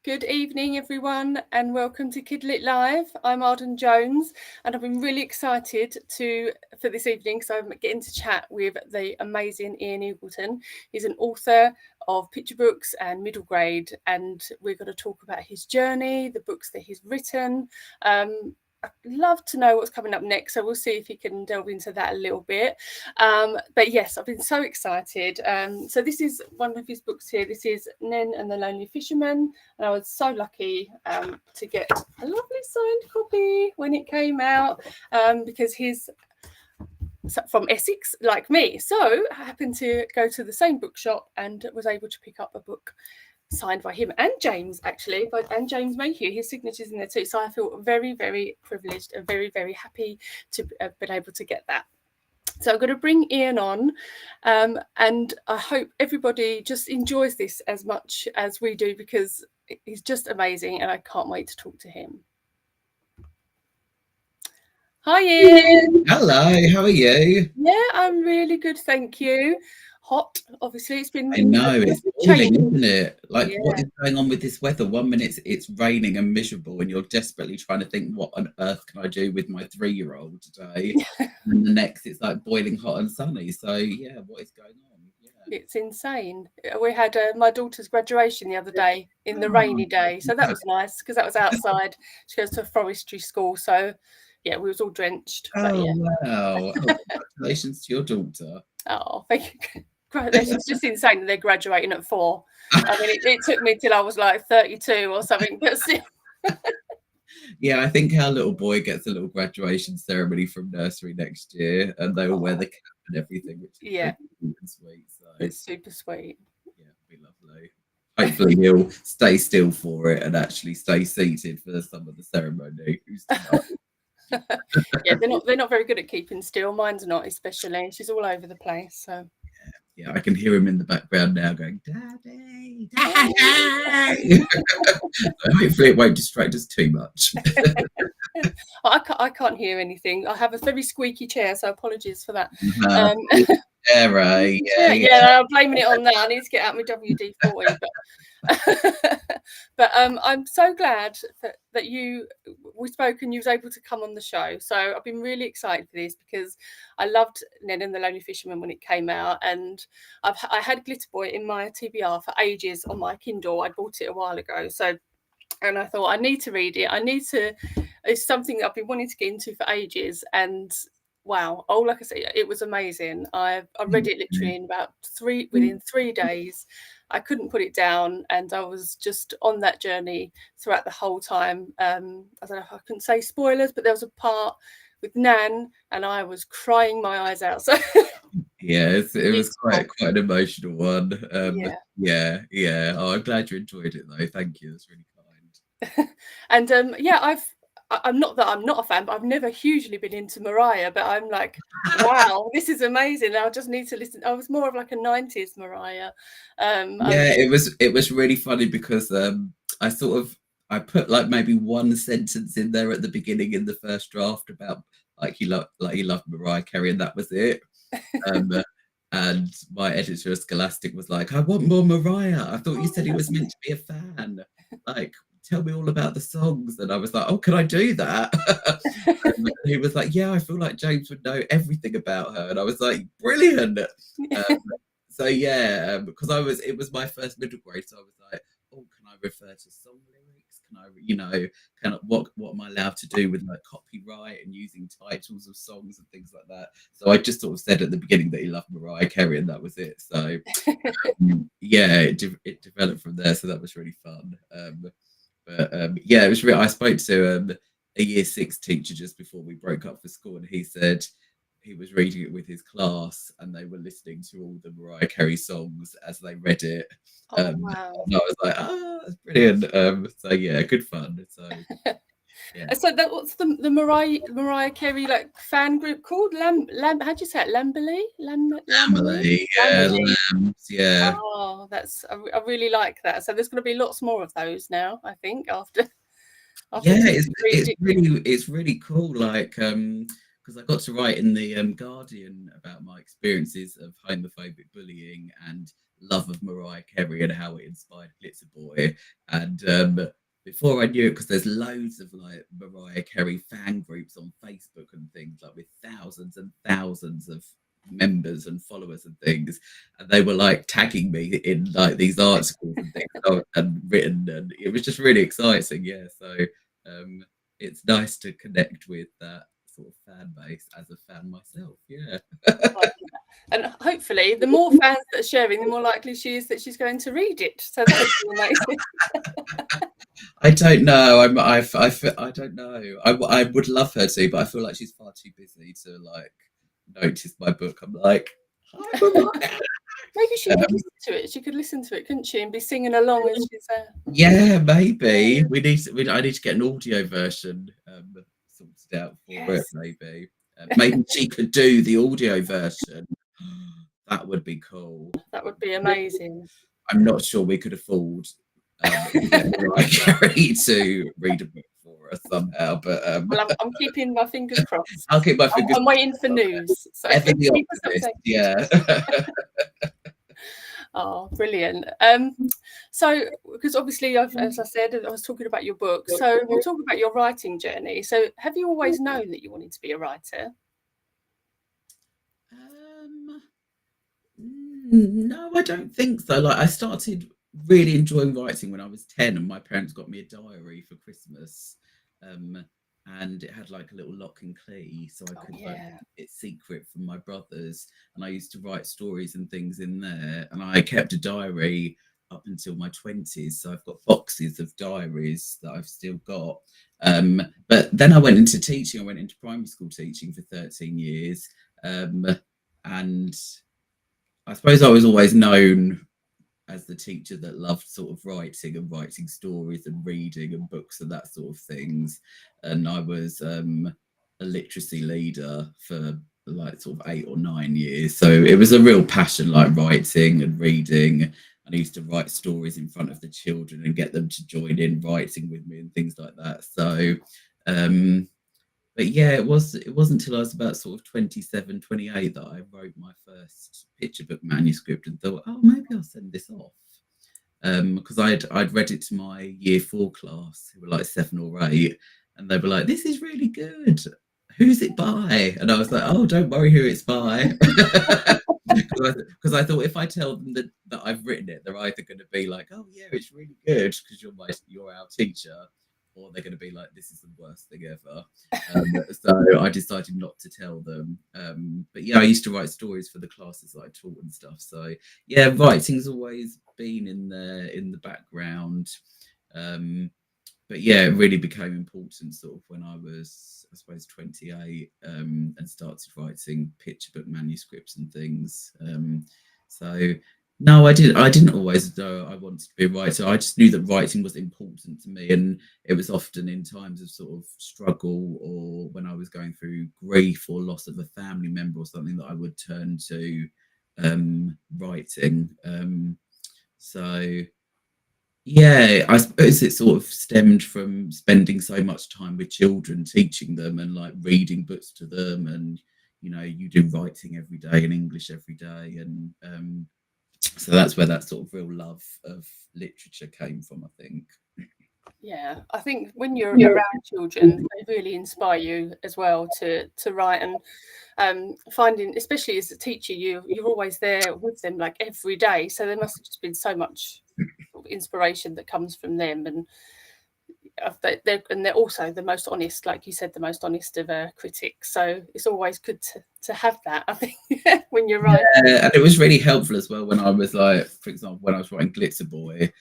Good evening, everyone, and welcome to Kidlit Live. I'm Arden Jones, and I've been really excited for this evening because I'm getting to chat with the amazing Ian Eagleton. He's an author of picture books and middle grade, and we're going to talk about his journey, the books that he's written. I'd love to know what's coming up next, so we'll see if he can delve into that a little bit. But yes, I've been so excited. So this is one of his books here. This is Nen and the Lonely Fisherman, and I was so lucky to get a lovely signed copy when it came out because he's from Essex, like me. So I happened to go to the same bookshop and was able to pick up a book signed by him and James, actually, and James Mayhew. His signature's in there too. So I feel very, very privileged and very, very happy to have been able to get that. So I'm going to bring Ian on, and I hope everybody just enjoys this as much as we do because he's just amazing and I can't wait to talk to him. Hi, Ian. Hello, how are you? Yeah, I'm really good, thank you. Hot, obviously. It's been. I know, it's boiling, isn't it? Like, what is going on with this weather? 1 minute it's raining and miserable, and you're desperately trying to think, what on earth can I do with my 3-year-old today? And the next, it's like boiling hot and sunny. So, yeah, what is going on? Yeah. It's insane. We had my daughter's graduation the other day in the rainy day, so that was nice because that was outside. She goes to a forestry school, so yeah, we was all drenched. Oh, but, yeah. Wow. Oh, congratulations to your daughter. Oh, thank you. It's just insane that they're graduating at 4. I mean, it took me till I was like 32 or something, but still. Yeah, I think our little boy gets a little graduation ceremony from nursery next year, and they will wear the cap and everything, which is really sweet. So it's super sweet. Yeah, it'll be lovely. Hopefully he'll stay still for it and actually stay seated for some of the ceremony. Yeah, they're not very good at keeping still. Mine's not, especially. She's all over the place. So yeah, I can hear him in the background now going, "Daddy, Daddy." Hopefully it won't distract us too much. I can't hear anything. I have a very squeaky chair, so apologies for that. Yeah, I'm blaming it on that. I need to get out my WD-40. But I'm so glad that we spoke and you was able to come on the show. So I've been really excited for this because I loved Ned and the Lonely Fisherman when it came out, and I had Glitter Boy in my TBR for ages on my Kindle. I bought it a while ago, and I thought I need to read it. It's something that I've been wanting to get into for ages, and wow! Oh, like I say, it was amazing. I read it literally in within 3 days. I couldn't put it down, and I was just on that journey throughout the whole time. I don't know if I can say spoilers, but there was a part with Nan, and I was crying my eyes out. So yeah, it was quite an emotional one. Yeah. Oh, I'm glad you enjoyed it though. Thank you. That's really kind. And I'm not a fan, but I've never hugely been into Mariah, but I'm like, wow, this is amazing. I just need to listen. I was more of like a 90s Mariah. It was really funny because I put like maybe one sentence in there at the beginning in the first draft about he loved Mariah Carey, and that was it. And my editor of Scholastic was like, "I want more Mariah. I thought you said he was meant to be a fan. Like, tell me all about the songs." And I was like, "Oh, can I do that?" And he was like, "Yeah, I feel like James would know everything about her." And I was like, "Brilliant." So yeah, because it was my first middle grade, so I was like, "Oh, can I refer to song lyrics? Can I, what am I allowed to do with like copyright and using titles of songs and things like that?" So I just sort of said at the beginning that he loved Mariah Carey, and that was it. So yeah, it developed from there. So that was really fun. Yeah, it was real. I spoke to a year 6 teacher just before we broke up for school, and he said he was reading it with his class and they were listening to all the Mariah Carey songs as they read it. Wow. And I was like, that's brilliant. So yeah, good fun. So yeah. So what's the Mariah Carey like fan group called? How do you say it? Lamberley? Lamberley, yeah. Oh, I really like that. So there's going to be lots more of those now, I think, after yeah, it's really cool. Like, because I got to write in the Guardian about my experiences of homophobic bullying and love of Mariah Carey and how it inspired Glitzer Boy. And before I knew it, because there's loads of like Mariah Carey fan groups on Facebook and things, like with thousands and thousands of members and followers and things, and they were like tagging me in like these articles and things and written, and it was just really exciting. Yeah, so it's nice to connect with that sort of fan base as a fan myself. Yeah. And hopefully, the more fans that are sharing, the more likely she is that she's going to read it. So that would be amazing. I don't know. I don't know. I would love her to, but I feel like she's far too busy to like notice my book. I'm like, hi, Mariah. Maybe she could listen to it. She could listen to it, couldn't she, and be singing along as she's there. Yeah, maybe I need to get an audio version sorted out for it. Maybe she could do the audio version. That would be cool. That would be amazing. I'm not sure we could afford Mariah Carey to read a book for us somehow, but well, I'm keeping my fingers crossed. I'll keep my fingers. I'm waiting for news. So yeah. Oh, brilliant. So, because obviously, as I said, I was talking about your book. So we'll talk about your writing journey. So have you always known that you wanted to be a writer? No, I don't think so. Like I started really enjoying writing when I was 10, and my parents got me a diary for Christmas. And it had like a little lock and key, so I could like keep it secret from my brothers. And I used to write stories and things in there. And I kept a diary up until my 20s. So I've got boxes of diaries that I've still got. But then I went into teaching. I went into primary school teaching for 13 years. And I suppose I was always known as the teacher that loved sort of writing and writing stories and reading and books and that sort of things. And I was a literacy leader for like sort of 8 or 9 years. So it was a real passion, like writing and reading. And I used to write stories in front of the children and get them to join in writing with me and things like that. So but yeah, it wasn't until I was about sort of 27, 28 that I wrote my first picture book manuscript and thought, oh, maybe I'll send this off. Because I'd read it to my year 4 class, who were like 7 or 8, and they were like, this is really good. Who's it by? And I was like, oh, don't worry who it's by. Because I thought if I tell them that I've written it, they're either going to be like, oh yeah, it's really good because you're our teacher, or they're going to be like, this is the worst thing ever. So I decided not to tell them. But yeah, I used to write stories for the classes that I taught and stuff. So yeah, writing's always been in the background. But yeah, it really became important sort of when I was, I suppose, 28 and started writing picture book manuscripts and things. So no, I didn't always know I wanted to be a writer. I just knew that writing was important to me, and it was often in times of sort of struggle or when I was going through grief or loss of a family member or something that I would turn to writing. So yeah, I suppose it sort of stemmed from spending so much time with children, teaching them and like reading books to them, and you do writing every day and English every day, and so that's where that sort of real love of literature came from, I think. Yeah, I think when you're around children, they really inspire you as well to write, and finding, especially as a teacher, you're always there with them like every day. So there must have just been so much sort of inspiration that comes from them, and they're also the most honest, like you said, the most honest of critics. So it's always good to have that, I think, when you're writing. Yeah, and it was really helpful as well when I was like, for example, when I was writing Glitzer Boy,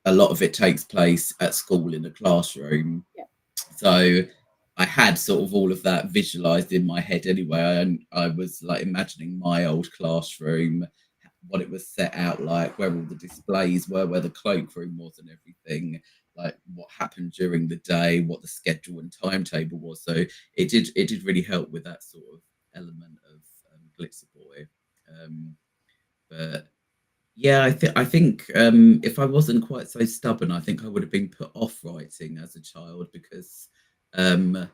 a lot of it takes place at school in the classroom. Yeah. So I had sort of all of that visualized in my head anyway, and I was like imagining my old classroom, what it was set out like, where all the displays were, where the cloakroom was and everything, like what happened during the day, what the schedule and timetable was. So it did really help with that sort of element of Glitzer Boy. But yeah, I think if I wasn't quite so stubborn, I think I would have been put off writing as a child, because I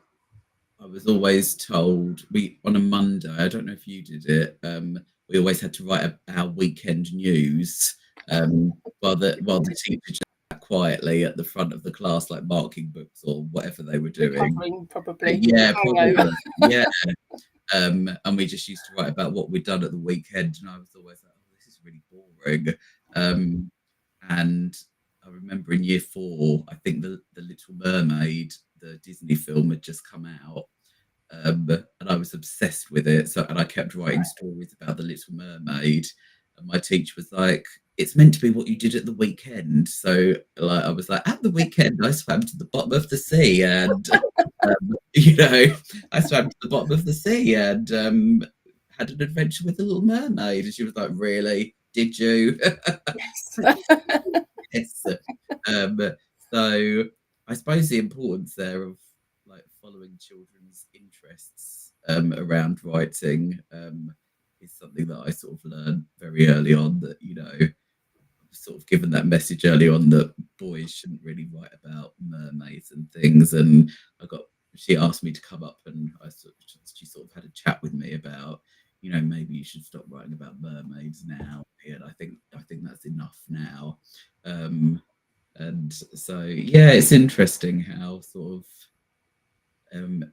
was always told on a Monday, I don't know if you did it, we always had to write our weekend news, while the teacher just sat quietly at the front of the class, like marking books or whatever they were doing. Recovering, probably. Yeah, Hangover. probably. Yeah. And we just used to write about what we'd done at the weekend, and I was always like, oh, this is really boring. And I remember in year 4, I think the Little Mermaid, the Disney film, had just come out. And I was obsessed with it. And I kept writing stories about the Little Mermaid. And my teacher was like, it's meant to be what you did at the weekend. So like I was like, at the weekend, I swam to the bottom of the sea, and I swam to the bottom of the sea and had an adventure with the Little Mermaid. And she was like, really? Did you? Yes. Yes. So I suppose the importance there of like following children's interests around writing is something that I sort of learned very early on, that sort of given that message early on that boys shouldn't really write about mermaids and things. And she asked me to come up, and she sort of had a chat with me about, maybe you should stop writing about mermaids now. And I think that's enough now. And so, yeah, it's interesting how sort of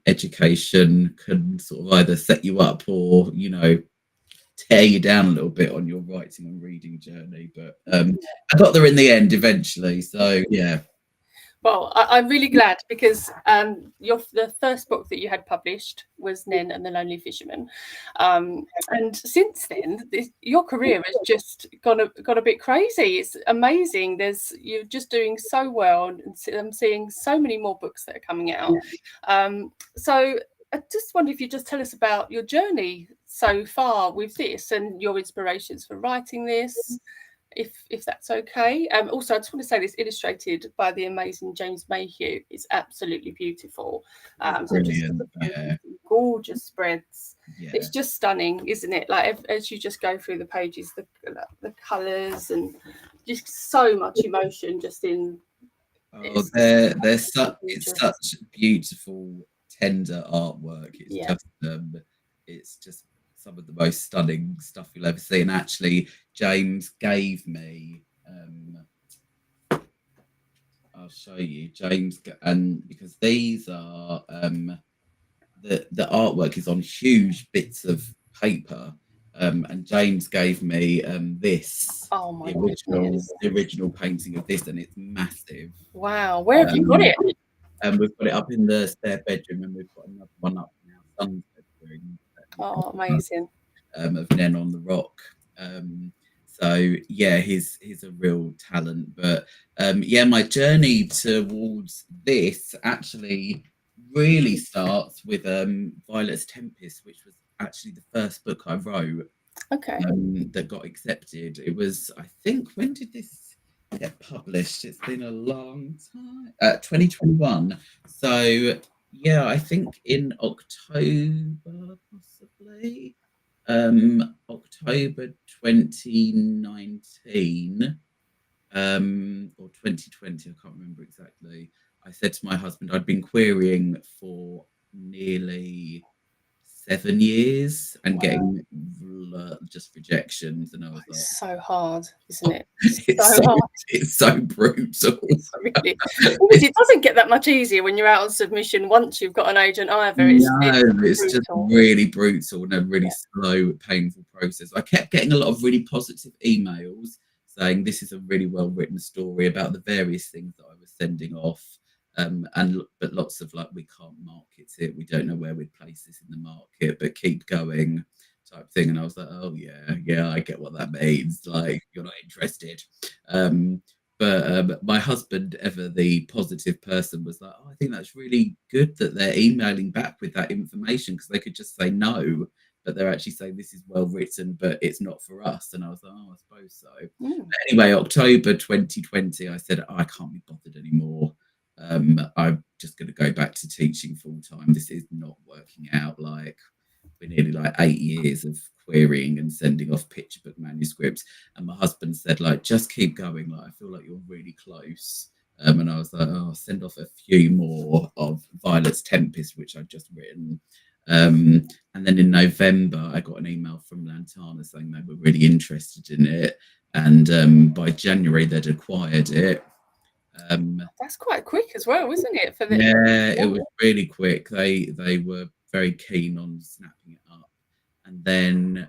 education can sort of either set you up or, tear you down a little bit on your writing and reading journey. But I got there in the end eventually. So, yeah. Well, I'm really glad, because the first book that you had published was Nen and the Lonely Fisherman, and since then your career has just got a bit crazy. It's amazing. You're just doing so well, and I'm seeing so many more books that are coming out. So I just wonder if you just tell us about your journey so far with this and your inspirations for writing this, if that's okay. Also, I just want to say this illustrated by the amazing James Mayhew is absolutely beautiful. So just gorgeous spreads. Yeah. It's just stunning, isn't it? Like as you just go through the pages, the colours and just so much emotion just in. It's such beautiful, tender artwork. It's just some of the most stunning stuff you'll ever see. And actually, James gave me, I'll show you, James, and because these are, the artwork is on huge bits of paper, and James gave me this, the original painting of this, and it's massive. Wow, where have you got it? And we've got it up in the spare bedroom, and we've got another one up in our son's bedroom. Oh, amazing. Of Nen on the Rock. So yeah, he's a real talent. But my journey towards this actually really starts with Violet's Tempest, which was actually the first book I wrote. Okay. That got accepted. It was, I think, when did this get published? It's been a long time. 2021. So yeah, I think in October, possibly. October 2019 or 2020, I can't remember exactly. I said to my husband, I'd been querying for nearly 7 years and getting just rejections, and I was like, it's so hard, isn't it? It's so brutal. Really, it doesn't get that much easier when you're out on submission once you've got an agent either. It's just really brutal and a really slow, painful process. I kept getting a lot of really positive emails saying this is a really well written story about the various things that I was sending off. But lots of like, we can't market it, we don't know where we'd place this in the market, but keep going type thing. And I was like, oh yeah, I get what that means, like you're not interested. But my husband, ever the positive person, was like, oh, I think that's really good that they're emailing back with that information, because they could just say no, but they're actually saying this is well written, but it's not for us. And I was like, oh, I suppose so. Anyway, October 2020, I said, I can't be bothered anymore. I'm just going to go back to teaching full time. This is not working out. Like, we're nearly like 8 years of querying and sending off picture book manuscripts. And my husband said, like, just keep going. Like, I feel like you're really close. And I was like, oh, I'll send off a few more of Violet's Tempest, which I'd just written. And then in November, I got an email from Lantana saying they were really interested in it. And by January, they'd acquired it. That's quite quick as well, isn't it? Yeah, it was really quick. They were very keen on snapping it up. And then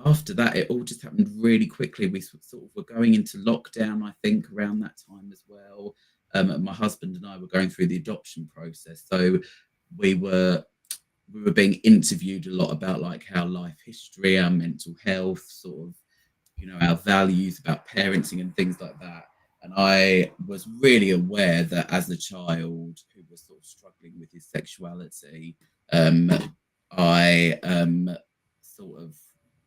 after that, it all just happened really quickly. We sort of were going into lockdown, I think, around that time as well. My husband and I were going through the adoption process. So we were being interviewed a lot about like how life history, our mental health, sort of, our values about parenting and things like that. And I was really aware that as a child who was sort of struggling with his sexuality, I sort of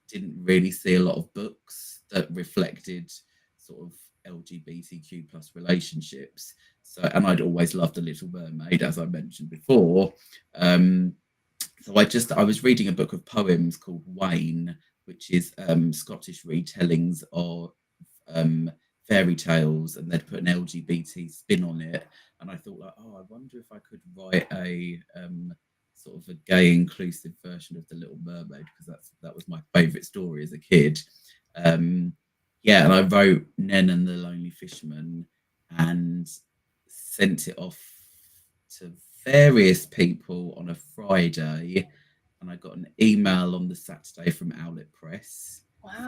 didn't really see a lot of books that reflected sort of LGBTQ plus relationships. So, and I'd always loved The Little Mermaid, as I mentioned before. So I was reading a book of poems called Wayne, which is Scottish retellings of fairy tales, and they'd put an LGBT spin on it. And I thought, like, I wonder if I could write a sort of a gay inclusive version of The Little Mermaid, because that was my favourite story as a kid. And I wrote Nen and the Lonely Fisherman and sent it off to various people on a Friday, and I got an email on the Saturday from Owlet Press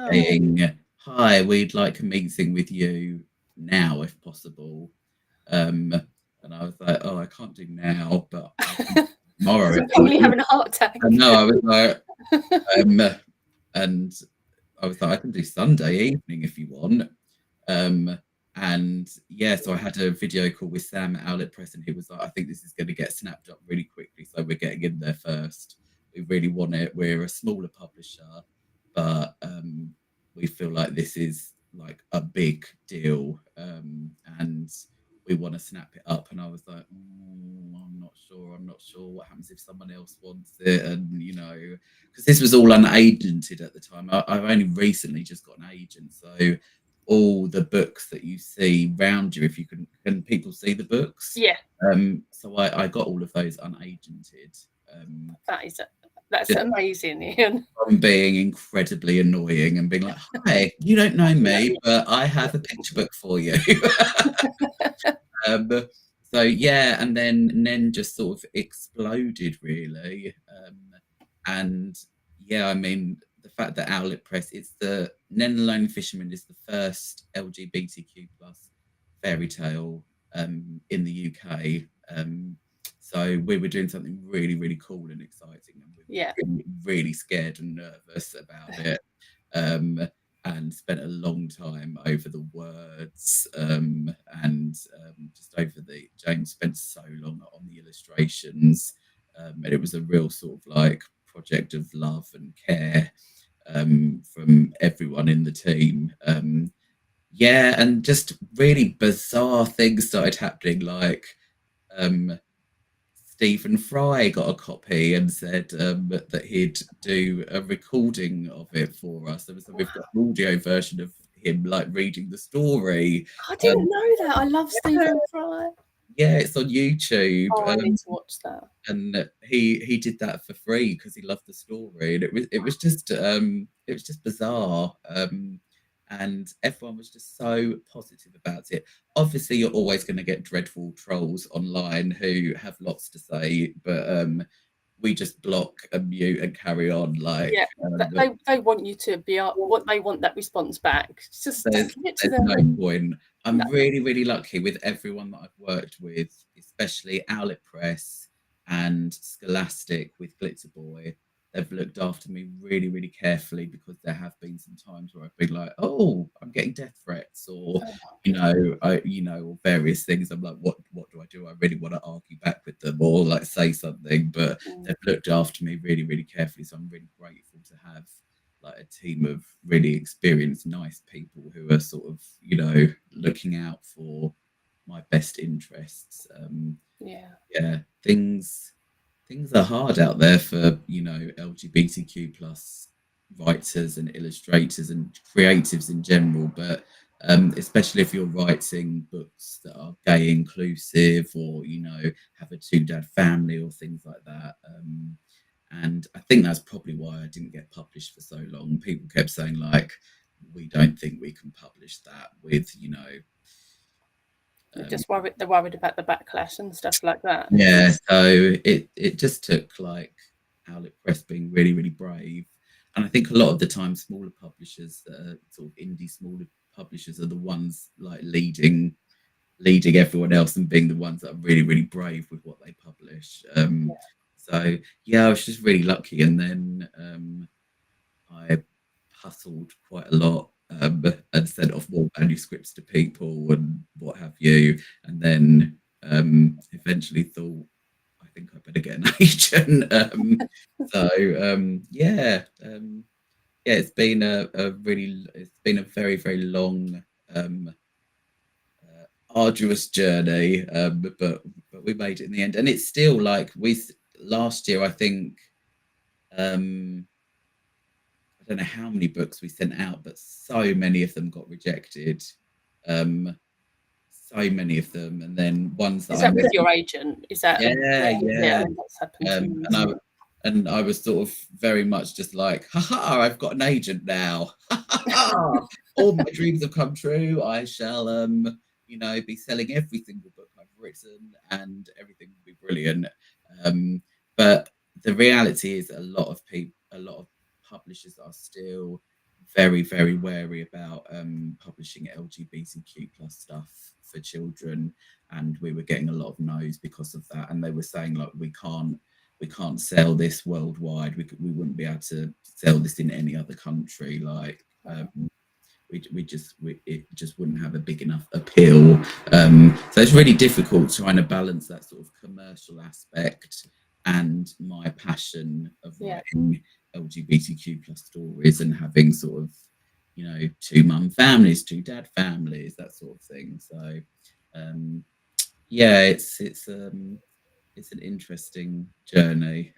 saying, "Hi, we'd like a meeting with you now, if possible." And I was like, "Oh, I can't do now, but tomorrow." Probably having a heart attack. I know. I was like, and I was like, "I can do Sunday evening if you want." And so I had a video call with Sam at Owlet Press, and he was like, "I think this is going to get snapped up really quickly, so we're getting in there first. We really want it. We're a smaller publisher, but we feel like this is like a big deal, and we want to snap it up." And I was like, I'm not sure what happens if someone else wants it. And, because this was all unagented at the time. I've only recently just got an agent. So all the books that you see round you, if you can people see the books? Yeah. So I got all of those unagented. That's amazing, Ian. From being incredibly annoying and being like, "Hi, you don't know me, but I have a picture book for you." So and then Nen just sort of exploded, really. And I mean, the fact that Owlet Press, it's the Nen and the Lonely Fisherman is the first LGBTQ plus fairy tale in the UK. So we were doing something really, really cool and exciting, and we were really, really scared and nervous about it, and spent a long time over the words, and just over James spent so long on the illustrations, and it was a real sort of like project of love and care from everyone in the team. And just really bizarre things started happening, like Stephen Fry got a copy and said that he'd do a recording of it for us. So we've got an audio version of him like reading the story. I didn't know that. I love Stephen Fry. Yeah, it's on YouTube. I need to watch that. And he did that for free because he loved the story, and it was just bizarre. And everyone was just so positive about it. Obviously, you're always going to get dreadful trolls online who have lots to say, but we just block and mute and carry on. Like, they want you to be up. What they want that response back. It's just there's no point. I'm really, really lucky with everyone that I've worked with, especially Owlet Press and Scholastic with Glitter Boy. They've looked after me really, really carefully, because there have been some times where I've been like, "Oh, I'm getting death threats," or or various things. I'm like, what do I do? I really want to argue back with them or like say something, but they've looked after me really, really carefully. So I'm really grateful to have like a team of really experienced, nice people who are sort of, looking out for my best interests. Things are hard out there for, LGBTQ plus writers and illustrators and creatives in general, but especially if you're writing books that are gay inclusive, or have a two dad family or things like that. And I think that's probably why I didn't get published for so long. People kept saying, like, we don't think we can publish that with, They're worried about the backlash and stuff like that. yeah. So it just took, like, Owlet Press being really, really brave. And I think a lot of the time, smaller publishers, sort of indie smaller publishers, are the ones, like, leading everyone else and being the ones that are really, really brave with what they publish. So yeah, I was just really lucky. And then I hustled quite a lot, and sent off more manuscripts to people and what have you. And then eventually thought, I think I better get an agent. It's been a very, very long, arduous journey, but we made it in the end. And it's still, like, last year, I think, I don't know how many books we sent out, but so many of them got rejected. So many of them, and then ones that Is that with your agent? Is that that's happened to me. And I was sort of very much just like, haha, I've got an agent now. All my dreams have come true. I shall be selling every single book I've written, and everything will be brilliant. But the reality is, a lot of publishers are still very, very wary about publishing LGBTQ plus stuff for children, and we were getting a lot of no's because of that. And they were saying, like, we can't sell this worldwide. We wouldn't be able to sell this in any other country. Like, it just wouldn't have a big enough appeal. So it's really difficult trying to balance that sort of commercial aspect and my passion of writing LGBTQ plus stories, and having sort of, two mum families, two dad families, that sort of thing. So it's an interesting journey.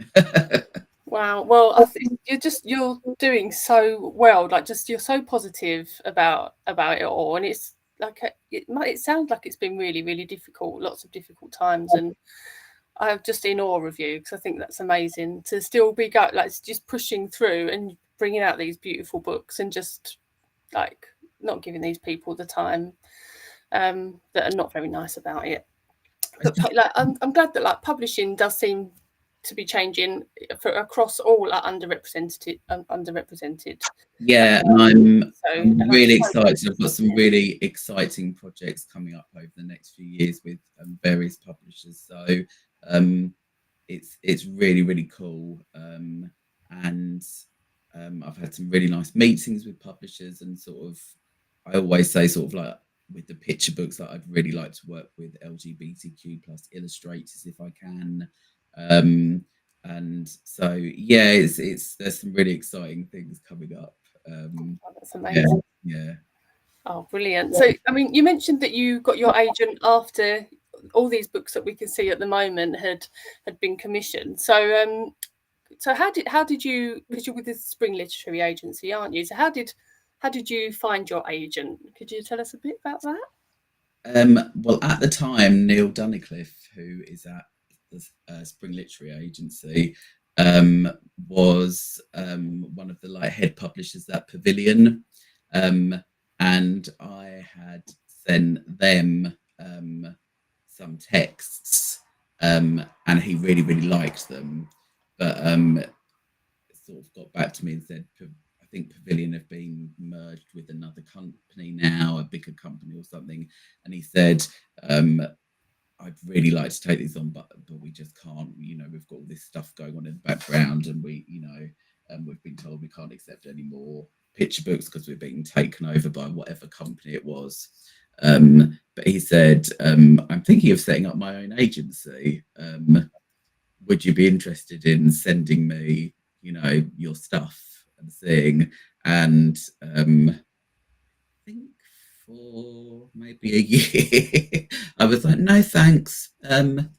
Wow. Well, I think you're doing so well. Like, just, you're so positive about it all, and it's like, it sounds like it's been really, really difficult, lots of difficult times, and I'm just in awe of you, because I think that's amazing to still be just pushing through and bringing out these beautiful books, and just, like, not giving these people the time that are not very nice about it. But, like, I'm glad that, like, publishing does seem to be changing across all underrepresented. Yeah, and I'm really excited. I've got some really exciting projects coming up over the next few years with various publishers. So it's really, really cool. And I've had some really nice meetings with publishers, and sort of, I always say, sort of, like, with the picture books, that I'd really like to work with LGBTQ plus illustrators if I can. And so there's some really exciting things coming up. That's amazing. Yeah. Oh, brilliant. So, I mean, you mentioned that you got your agent after all these books that we can see at the moment had been commissioned. So how did you, because you're with the Spring Literary Agency, aren't you? So how did you find your agent? Could you tell us a bit about that? Well, at the time, Neil Dunnicliffe, who is at the Spring Literary Agency, was one of the, like, head publishers at Pavilion, and I had sent them some texts, and he really, really liked them, but sort of got back to me and said, I think Pavilion have been merged with another company now, a bigger company or something, and he said, I'd really like to take these on, but we just can't. We've got all this stuff going on in the background, and we've been told we can't accept any more picture books because we're being taken over by whatever company it was. But he said, I'm thinking of setting up my own agency. Would you be interested in sending me, your stuff and thing? And I think for maybe a year, I was like, no thanks, no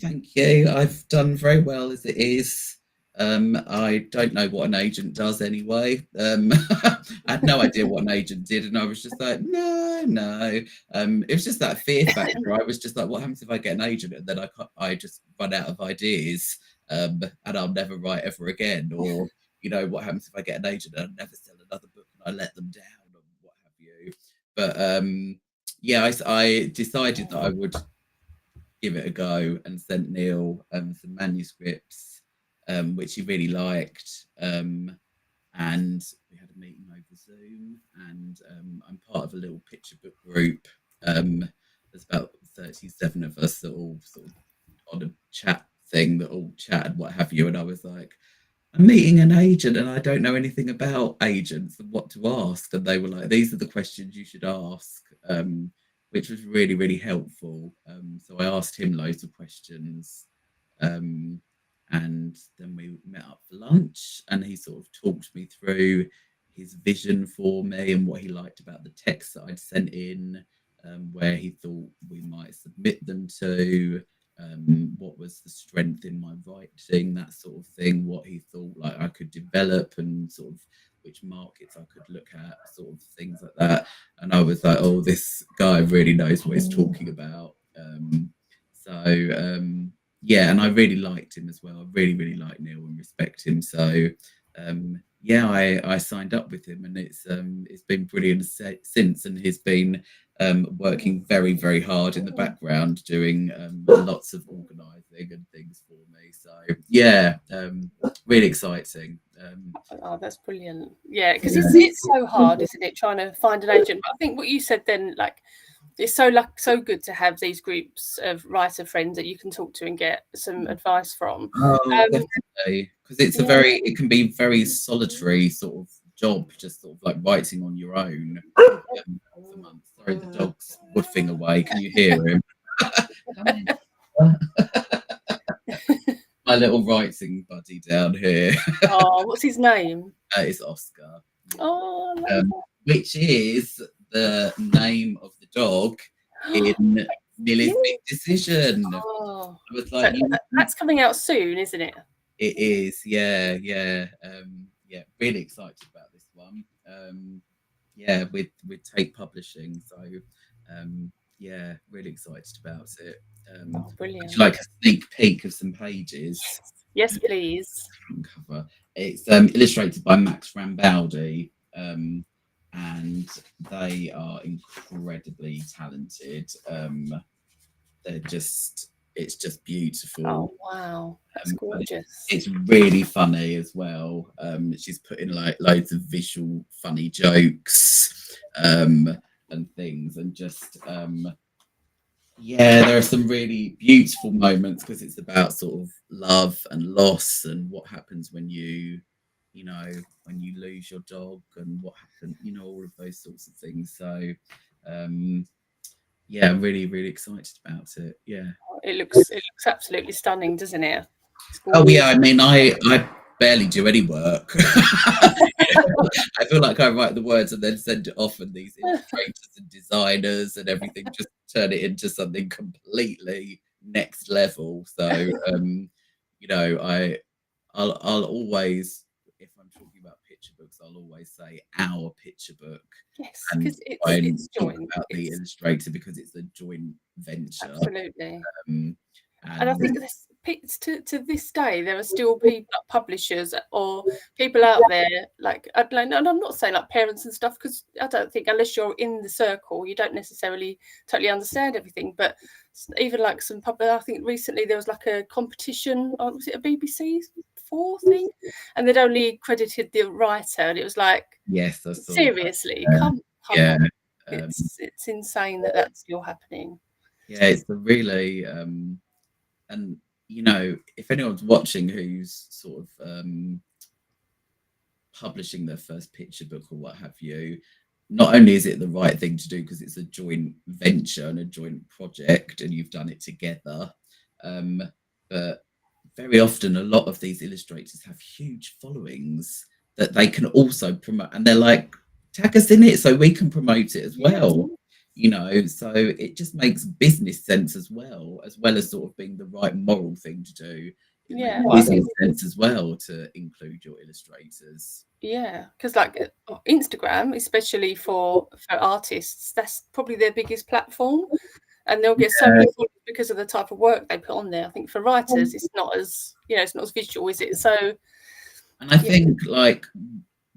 thank you, I've done very well as it is. I don't know what an agent does anyway. I had no idea what an agent did, and I was just like, no. It was just that fear factor. I was just like, what happens if I get an agent and then I just run out of ideas, and I'll never write ever again? Or, what happens if I get an agent and I never sell another book and I let them down, or what have you? But yeah, I decided that I would give it a go and sent Neil some manuscripts, which he really liked. And we had a meeting over Zoom, and I'm part of a little picture book group. There's about 37 of us that all sort of on a chat thing that all chatted, what have you. And I was like, I'm meeting an agent and I don't know anything about agents and what to ask. And they were like, these are the questions you should ask, which was really, really helpful. So I asked him loads of questions. And then we met up for lunch and he sort of talked me through his vision for me and what he liked about the text that I'd sent in, where he thought we might submit them to, what was the strength in my writing, that sort of thing, what he thought like I could develop and sort of which markets I could look at, sort of things like that. And I was like, oh, this guy really knows what he's talking about. Yeah, and I really liked him as well. I really, really like Neil and respect him. So yeah, I signed up with him, and it's been brilliant since. And he's been working very, very hard in the background, doing lots of organising and things for me. So yeah, really exciting. Oh, that's brilliant. Yeah, because it's so hard, isn't it, trying to find an agent? But I think what you said then, like, it's so good to have these groups of writer friends that you can talk to and get some advice from. Oh, definitely, because it's it can be very solitary sort of job, just sort of like writing on your own for months. Sorry, the dog's woofing away. Can you hear him? My little writing buddy down here. Oh, what's his name? It's Oscar. Oh, which is the name of the dog in Millie's Big Decision. Oh, I was like, so that's coming out soon, isn't it? It is, yeah. Really excited about this one. Yeah, with Take Publishing, so yeah, really excited about it. Brilliant. Would you like a sneak peek of some pages? Yes, please. Cover. It's illustrated by Max Rambaldi, and they are incredibly talented. It's just beautiful. Oh wow, that's gorgeous. It's really funny as well. She's put in like loads of visual funny jokes and things, and just yeah, there are some really beautiful moments because it's about sort of love and loss and what happens when you lose your dog and what happened, all of those sorts of things. So yeah, I'm really, really excited about it. Yeah. It looks absolutely stunning, doesn't it? Oh yeah, I mean, I barely do any work. I feel like I write the words and then send it off, and these illustrators and designers and everything just turn it into something completely next level. So I'll always, if I'm talking about picture books, I'll always say our picture book. Yes, because it's joint about the illustrator because it's a joint venture. Absolutely. And I think to this day there are still people, like publishers or people out there, like and I'm not saying like parents and stuff, because I don't think unless you're in the circle you don't necessarily totally understand everything. But even like some I think recently there was like a competition on, was it a BBC 4 thing, and they'd only credited the writer, and it was like, yes, seriously, come yeah. on. It's insane that that's still happening. Yeah, it's a really and if anyone's watching who's sort of publishing their first picture book or what have you, not only is it the right thing to do because it's a joint venture and a joint project and you've done it together, but very often a lot of these illustrators have huge followings that they can also promote, and they're like, tag us in it so we can promote it as well. So it just makes business sense as well as sort of being the right moral thing to do. it Yeah, makes sense as well to include your illustrators. Yeah, because like Instagram, especially for artists, that's probably their biggest platform, and they'll get so many followers because of the type of work they put on there. I think for writers, it's not as it's not as visual, is it? So, and I think like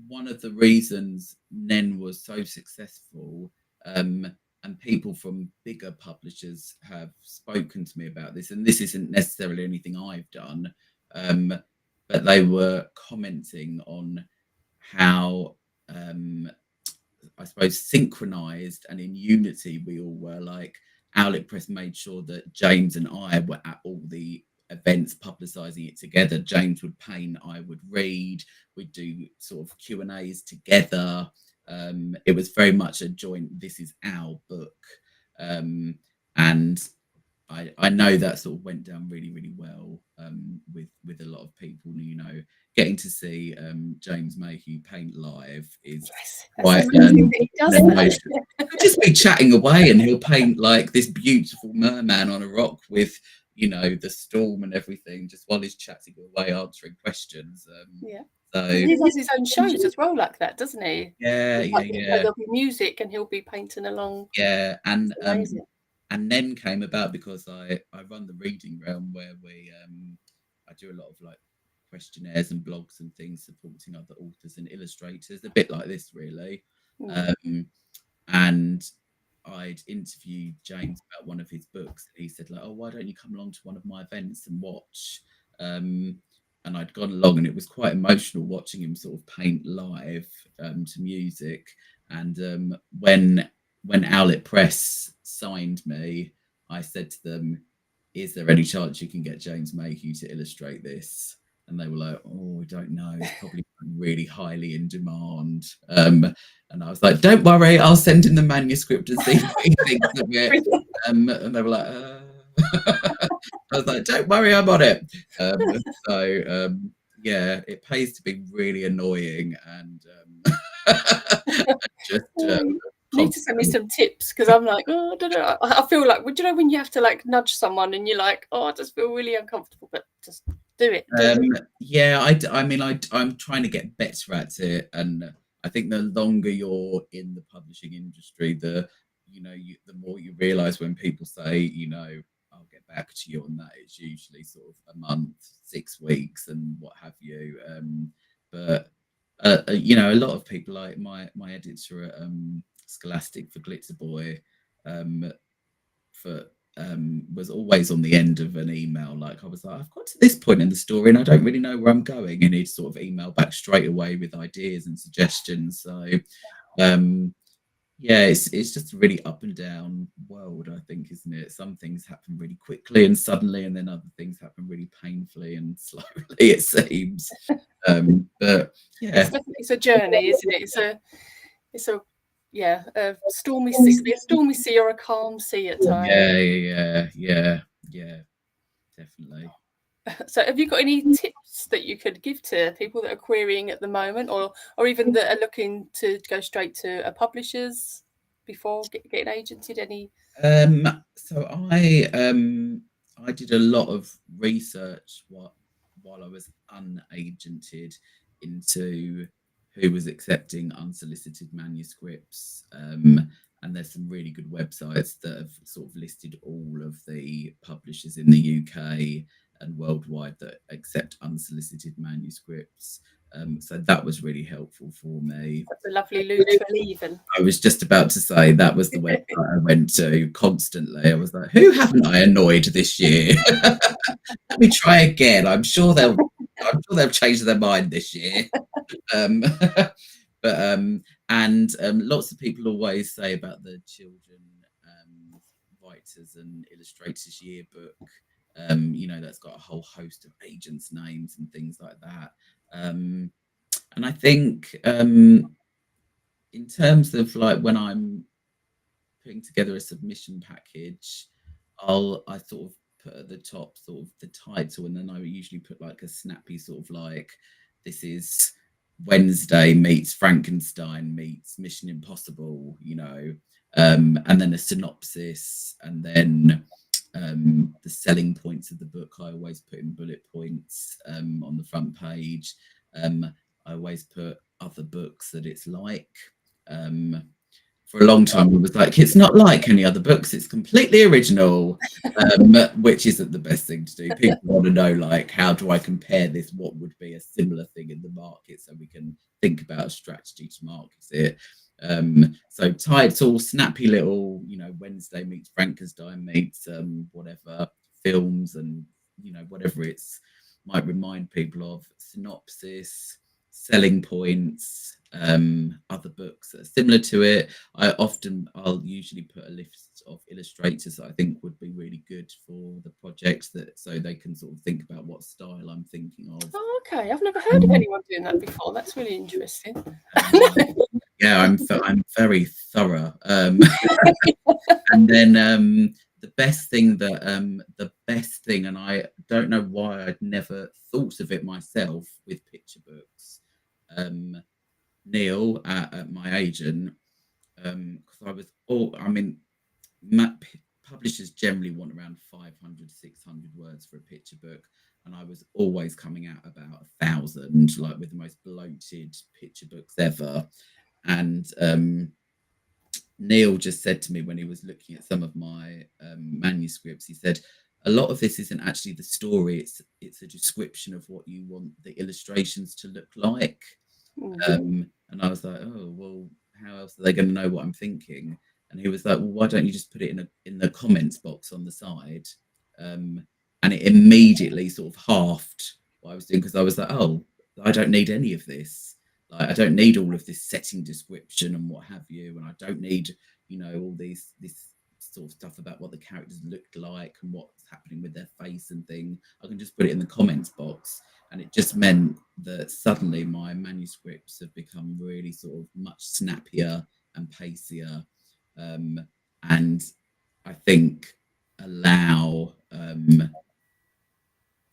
one of the reasons Nen was so successful, and people from bigger publishers have spoken to me about this, and this isn't necessarily anything I've done, but they were commenting on how I suppose synchronized and in unity we all were. Like Owlet Press made sure that James and I were at all the events publicizing it together. James would paint, I would read, we'd do sort of Q&As together. It was very much a joint, this is our book. And I know that sort of went down really, really well with a lot of people. Getting to see James Mayhew paint live is quite emotional. He'll just be chatting away, and he'll paint like this beautiful merman on a rock with the storm and everything, just while he's chatting away, answering questions. So he does his own shows as well, like that, doesn't he? Yeah. There'll be music, and he'll be painting along. Yeah, and then came about because I run the Reading Realm, where I do a lot of like questionnaires and blogs and things supporting other authors and illustrators, a bit like this really. And I'd interviewed James about one of his books, and he said like, oh, why don't you come along to one of my events and watch? And I'd gone along, and it was quite emotional watching him sort of paint live to music. And when Owlet Press signed me, I said to them, is there any chance you can get James Mayhew to illustrate this? And they were like, oh, I don't know. It's probably really highly in demand. And I was like, don't worry, I'll send him the manuscript and see what he thinks of it. And they were like, I was like, don't worry, I'm on it. Yeah, it pays to be really annoying and just you need to send me some tips, because I'm like, oh, I don't know. I feel like, do you know when you have to like nudge someone and you're like, oh, I just feel really uncomfortable, but just do it. Yeah, I'm trying to get better at it, and I think the longer you're in the publishing industry, the more you realize when people say, I'll get back to you on that, it's usually sort of a month, 6 weeks, and what have you. But a lot of people, like my editor at Scholastic for Glitzer Boy, was always on the end of an email. Like I was like, I've got to this point in the story and I don't really know where I'm going, and he'd sort of email back straight away with ideas and suggestions. So yeah, it's just a really up and down world, I think, isn't it? Some things happen really quickly and suddenly, and then other things happen really painfully and slowly, it seems. But yeah, it's a journey, isn't it? It's a stormy sea or a calm sea at times. Yeah, definitely. So have you got any tips that you could give to people that are querying at the moment, or even that are looking to go straight to a publisher's before getting agented? Any? So I did a lot of research while I was unagented into who was accepting unsolicited manuscripts. And there's some really good websites that have sort of listed all of the publishers in the UK and worldwide that accept unsolicited manuscripts. So that was really helpful for me. That's a lovely loot for leaving. I was just about to say that was the website I went to constantly. I was like, who haven't I annoyed this year? Let me try again. I'm sure they'll change their mind this year. And lots of people always say about the Children Writers and Illustrators Yearbook. That's got a whole host of agents' names and things like that. And I think in terms of like when I'm putting together a submission package, I sort of put at the top sort of the title, and then I usually put like a snappy sort of like, this is Wednesday meets Frankenstein meets Mission Impossible, and then a synopsis, and then the selling points of the book I always put in bullet points on the front page. I always put other books that it's like. For a long time, it was like, it's not like any other books, it's completely original, which isn't the best thing to do. People want to know, like, how do I compare this? What would be a similar thing in the market, so we can think about a strategy to market it. So title, snappy little, Wednesday meets Frankenstein meets whatever films, and whatever it's might remind people of. Synopsis, selling points, other books that are similar to it. I'll usually put a list of illustrators that I think would be really good for the project, that so they can sort of think about what style I'm thinking of. Oh, okay. I've never heard of anyone doing that before. That's really interesting. Yeah, I'm very thorough. And then the best thing, and I don't know why I'd never thought of it myself with picture books. Neil at my agent, because publishers generally want around 500, 600 words for a picture book, and I was always coming out about 1,000, like with the most bloated picture books ever. And Neil just said to me when he was looking at some of my manuscripts, he said, a lot of this isn't actually the story, it's a description of what you want the illustrations to look like. And I was like, oh, well, how else are they going to know what I'm thinking? And he was like, well, why don't you just put it in the comments box on the side? And it immediately sort of halved what I was doing, because I was like, oh, I don't need any of this. Like, I don't need all of this setting description and what have you, and I don't need, all this sort of stuff about what the characters looked like and what's happening with their face and thing. I can just put it in the comments box. And it just meant that suddenly my manuscripts have become really sort of much snappier and pacier, and I think allow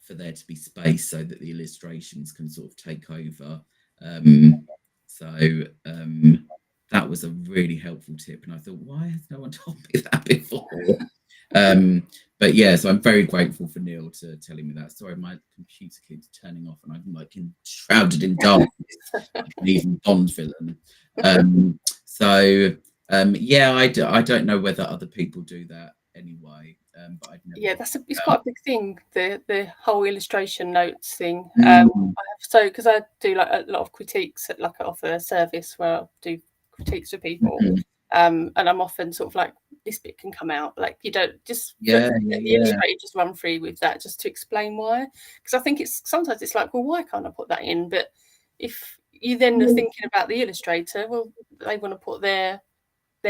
for there to be space so that the illustrations can sort of take over. That was a really helpful tip, and I thought, why has no one told me that before? But yeah, so I'm very grateful for Neil to telling me that. Sorry, my computer keeps turning off, and I'm like shrouded in darkness, like an even Bond villain. Yeah, I don't know whether other people do that anyway. But I'd never it's quite a big thing, the whole illustration notes thing. Because I do like a lot of critiques at, like, I offer a service where I do critiques for people, and I'm often sort of like, this bit can come out, like, you don't just the illustrator just run through with that just to explain why, because I think sometimes it's like, well, why can't I put that in? But if you then are thinking about the illustrator, well, they want to put their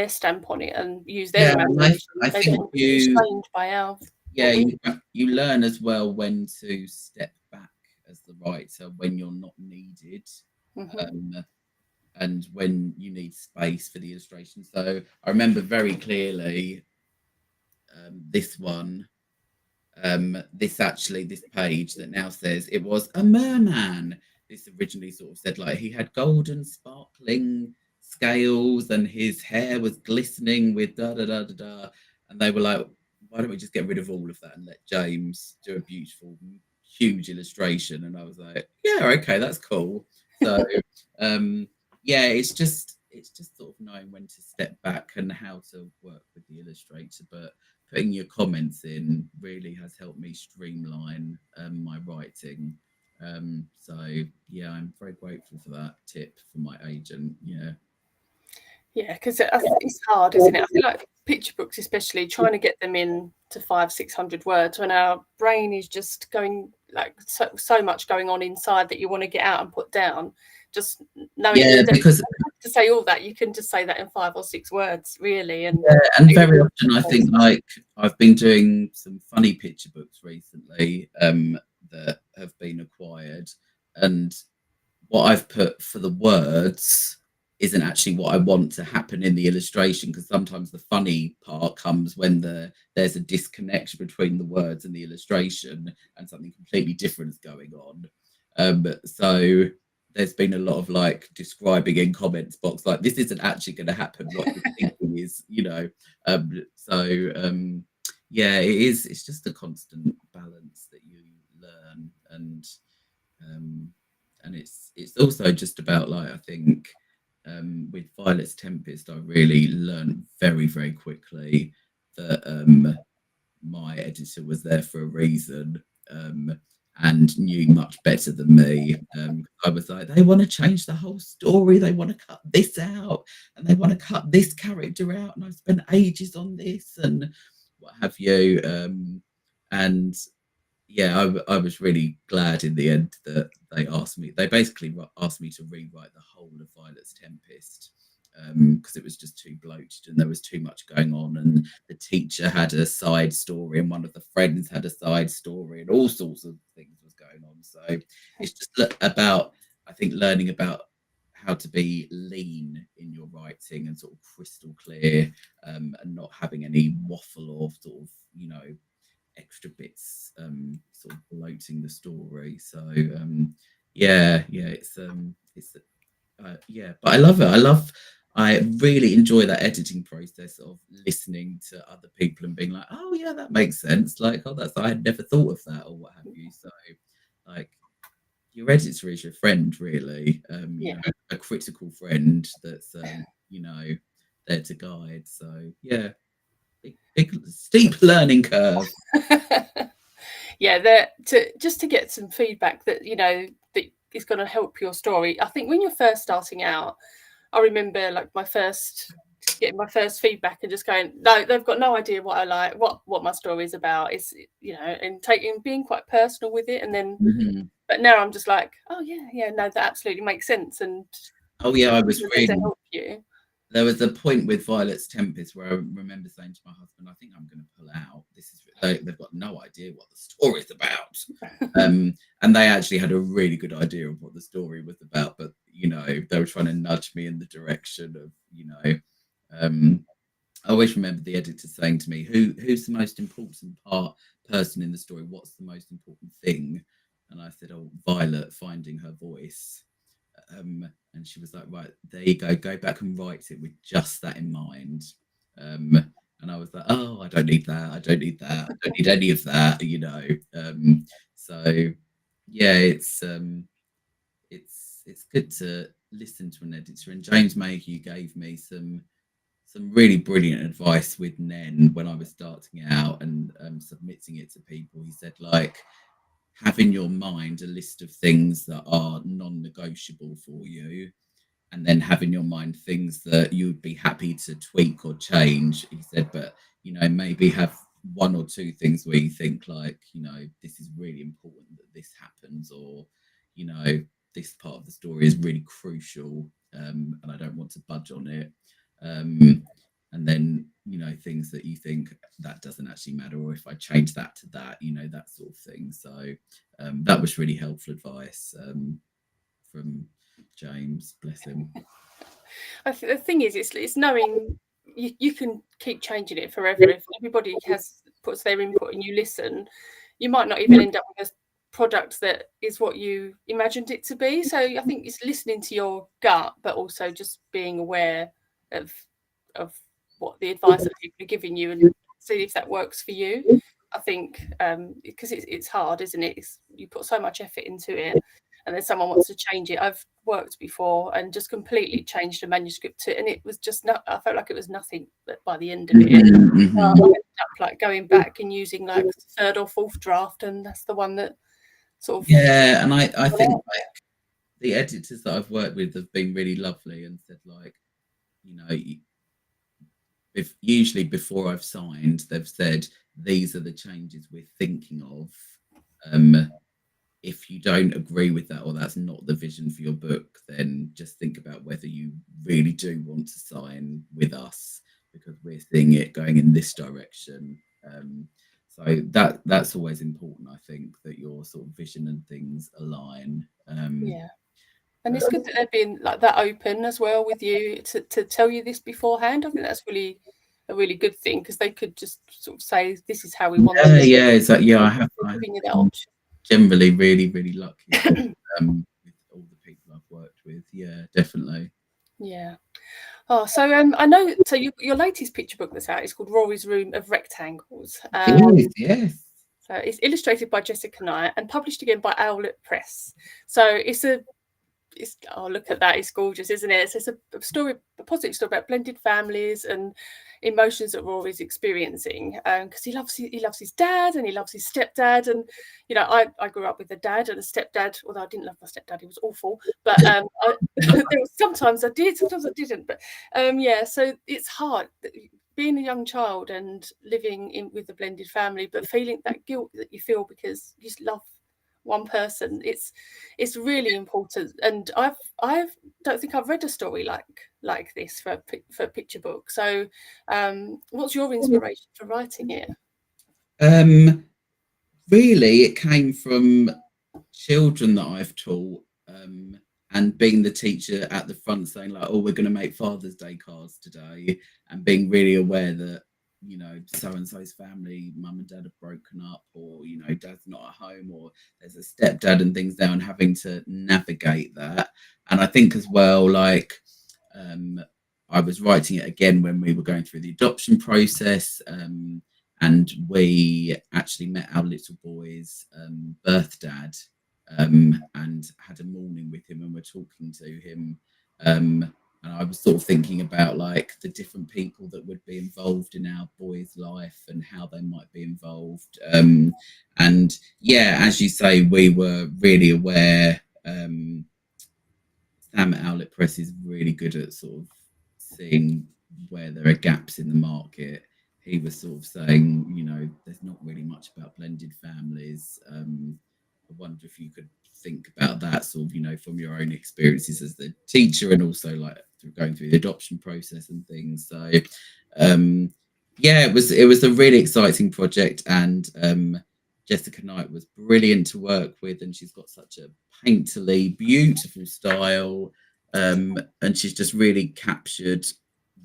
stamp on it and use their imagination. I think you learn as well when to step back as the writer when you're not needed, and when you need space for the illustration. So I remember very clearly this one, this page that now says it was a merman. This originally sort of said, like, he had golden sparkling scales and his hair was glistening with da da da da da. And they were like, why don't we just get rid of all of that and let James do a beautiful, huge illustration? And I was like, yeah, okay, that's cool. So yeah, it's just sort of knowing when to step back and how to work with the illustrator. But putting your comments in really has helped me streamline my writing. So yeah, I'm very grateful for that tip from my agent. Yeah, because it's hard, isn't it? I feel like picture books, especially, trying to get them in to 500-600 words when our brain is just going, like, so much going on inside that you want to get out and put down. Just knowing because to say all that, you can just say that in 5 or 6 words, really. And very often, I think, like, I've been doing some funny picture books recently that have been acquired, and what I've put for the words isn't actually what I want to happen in the illustration, because sometimes the funny part comes when there's a disconnection between the words and the illustration and something completely different is going on. So there's been a lot of, like, describing in comments box, like, this isn't actually going to happen, what you're thinking is, yeah, it is. It's just a constant balance that you learn, um, and it's also just about, like, I think, with Violet's Tempest, I really learned very very quickly that my editor was there for a reason, and knew much better than me. I was like, they want to change the whole story, they want to cut this out, and they want to cut this character out, and I've spent ages on this, and what have you. And yeah, I was really glad in the end that they basically asked me to rewrite the whole of Violet's Tempest, because it was just too bloated and there was too much going on, and the teacher had a side story and one of the friends had a side story and all sorts of things was going on. So it's just about, I think, learning about how to be lean in your writing and sort of crystal clear, and not having any waffle or sort of, extra bits, sort of bloating the story. So yeah, yeah, but I love it. I really enjoy that editing process of listening to other people and being like, oh yeah, that makes sense. Like, oh, that's, I had never thought of that, or what have you. So, like, your editor is your friend, really. A critical friend that's there to guide. So yeah, big steep learning curve. Yeah, to get some feedback that that is going to help your story. I think when you're first starting out, I remember like getting my first feedback and just going, no, they've got no idea what I like, what my story is about. It's and being quite personal with it, and then but now I'm just like, oh yeah, no, that absolutely makes sense, and oh yeah, I was to really. help you. There was a point with Violet's Tempest where I remember saying to my husband, I think I'm going to pull out. They've got no idea what the story's about. And they actually had a really good idea of what the story was about, but they were trying to nudge me in the direction of, I always remember the editor saying to me, who's the most important person in the story? What's the most important thing? And I said, oh, Violet finding her voice. And she was like, right, there you go back and write it with just that in mind. And I was like, oh, I don't need that, I don't need any of that. So yeah, it's good to listen to an editor, and James Mayhew gave me some really brilliant advice with Nen when I was starting out and submitting it to people. He said, like, have in your mind a list of things that are non-negotiable for you, and then have in your mind things that you would be happy to tweak or change. He said, but maybe have one or two things where you think, like, this is really important that this happens, or this part of the story is really crucial, and I don't want to budge on it. And then things that you think that doesn't actually matter, or if I change that to that, that sort of thing. So that was really helpful advice from James, bless him. The thing is, it's knowing you can keep changing it forever. If everybody puts their input and you listen, you might not even end up with a product that is what you imagined it to be. So I think it's listening to your gut, but also just being aware of what the advice that people are giving you, and see if that works for you. I think because it's hard, isn't it? You put so much effort into it, and then someone wants to change it. I've worked before and just completely changed a manuscript and it was just I felt like it was nothing by the end of it. I ended up like going back and using like third or fourth draft, and that's the one that sort of and I think like the editors that I've worked with have been really lovely and said, like, if usually before I've signed, they've said these are the changes we're thinking of. If you don't agree with that, or that's not the vision for your book, then just think about whether you really do want to sign with us, because we're seeing it going in this direction. So that's always important, I think, that your sort of vision and things align. Yeah. And it's good that they're being like that open as well with you to tell you this beforehand. I think that's really a really good thing, because they could just sort of say, this is how we want it. Yeah, it's like, yeah, I have giving you that option. Generally really, really lucky with all the people I've worked with. Yeah, definitely. Yeah. Oh, so I know. So your latest picture book that's out is called Rory's Room of Rectangles. Yes. So it's illustrated by Jessica Knight and published again by Owlet Press. So it's oh, look at that, it's gorgeous, isn't it? So it's a story, a positive story about blended families and emotions that Rory's experiencing, because he loves his dad and he loves his stepdad. And you know, I grew up with a dad and a stepdad, although I didn't love my stepdad, he was awful, but there was sometimes I did, sometimes I didn't, but yeah, so it's hard being a young child and living in with a blended family, but feeling that guilt that you feel because you just love one person. It's really important, and I don't think I've read a story like this for a picture book. So what's your inspiration for writing it? Really, it came from children that I've taught, and being the teacher at the front saying like, oh, we're going to make Father's Day cards today, and being really aware that, you know, so and so's family, mum and dad have broken up, or, you know, dad's not at home, or there's a stepdad and things there, and having to navigate that. And I think as well, like, I was writing it again when we were going through the adoption process, and we actually met our little boy's birth dad, and had a morning with him, and we're talking to him, and I was sort of thinking about like the different people that would be involved in our boy's life and how they might be involved, and yeah, as you say, we were really aware. Sam at Outlet Press is really good at sort of seeing where there are gaps in the market. He was sort of saying, you know, there's not really much about blended families. I wonder if you could think about that sort of, you know, from your own experiences as the teacher, and also like through going through the adoption process and things. So yeah, it was a really exciting project, and Jessica Knight was brilliant to work with, and she's got such a painterly, beautiful style, and she's just really captured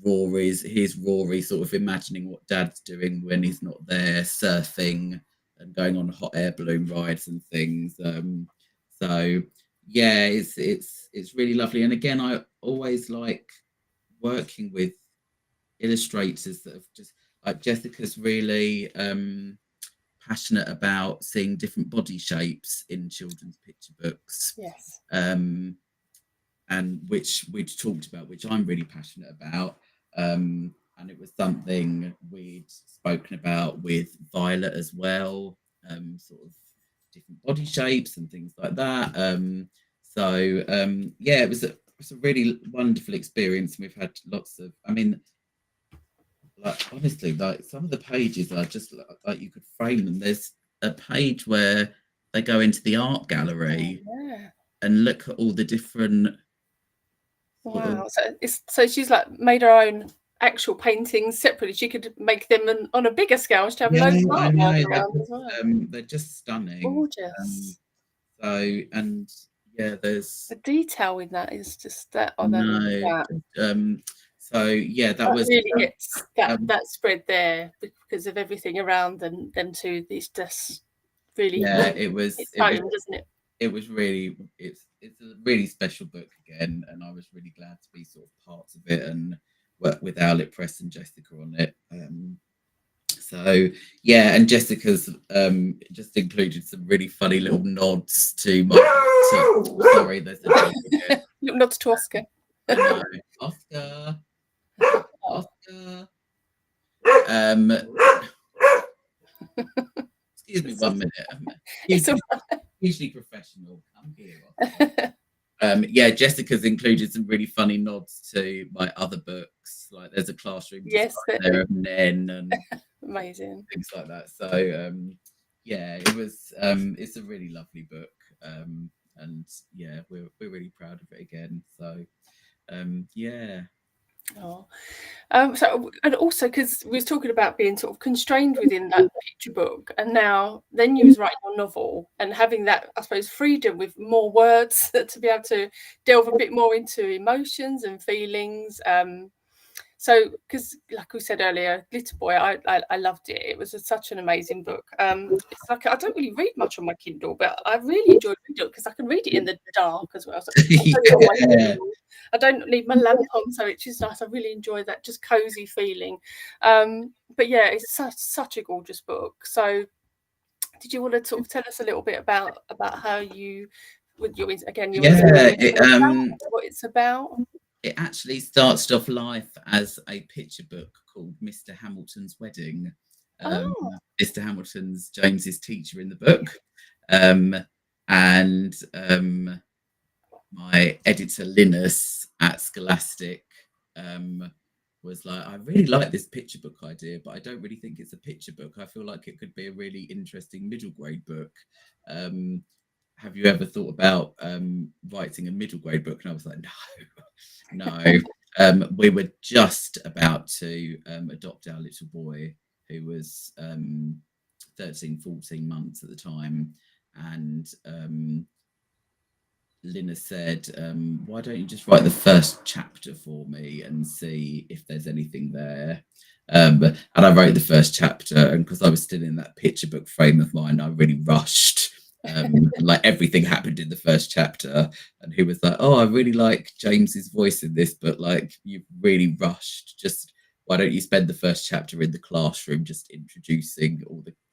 his Rory sort of imagining what dad's doing when he's not there, surfing and going on hot air balloon rides and things. So yeah, it's really lovely. And again, I always like working with illustrators that have just like Jessica's really passionate about seeing different body shapes in children's picture books. Yes. And which we'd talked about, which I'm really passionate about. And it was something we'd spoken about with Violet as well, sort of different body shapes and things like that. Yeah, it was a really wonderful experience. We've had lots of, I mean, like honestly, like some of the pages are just like you could frame them. There's a page where they go into the art gallery and look at all the different. Wow. So she's like made her own actual paintings separately. She could make them on a bigger scale. She have loads of art around as well. They're just stunning. Gorgeous. So, and yeah, there's the detail in that is just that. So yeah, that was really gets that spread there because of everything around them too. It's just really it was, doesn't it? It was really it's a really special book again, and I was really glad to be sort of part of it and work with Owlet Press and Jessica on it. So yeah, and Jessica's just included some really funny little nods to my. Sorry, there's a dog again. Little nods to Oscar. Oscar. Excuse me 1 minute. Hugely professional. Come here. Yeah, Jessica's included some really funny nods to my other books. Like there's a classroom there of Nen and amazing things like that. So yeah, it was it's a really lovely book. And yeah, we're really proud of it again. So yeah. So and also because we was talking about being sort of constrained within that picture book, and now then you was writing your novel and having that, I suppose, freedom with more words to be able to delve a bit more into emotions and feelings. So, because like we said earlier, Glitter Boy, I loved it. It was such an amazing book. It's like I don't really read much on my Kindle, but I really enjoyed reading it because I can read it in the dark as well. So Yeah. I don't need my lamp on, so it's just nice. I really enjoy that just cozy feeling. But yeah, it's such a gorgeous book. So, did you want to sort of tell us a little bit about how you, with your again your Yeah, what it's about? it actually started off life as a picture book called Mr. Hamilton's Wedding. Um, Oh, Mr. Hamilton's James's teacher in the book, um, and my editor Linus at Scholastic was like, I really like this picture book idea, but I don't really think it's a picture book. I feel like it could be a really interesting middle grade book. Have you ever thought about writing a middle grade book? And I was like, no. We were just about to adopt our little boy, who was 13, 14 months at the time. And Lina said, why don't you just write the first chapter for me and see if there's anything there? And I wrote the first chapter, and because I was still in that picture book frame of mind, I really rushed. Like everything happened in the first chapter, and he was like, oh, I really like James's voice in this, but like you really rushed. Just why don't you spend the first chapter in the classroom just introducing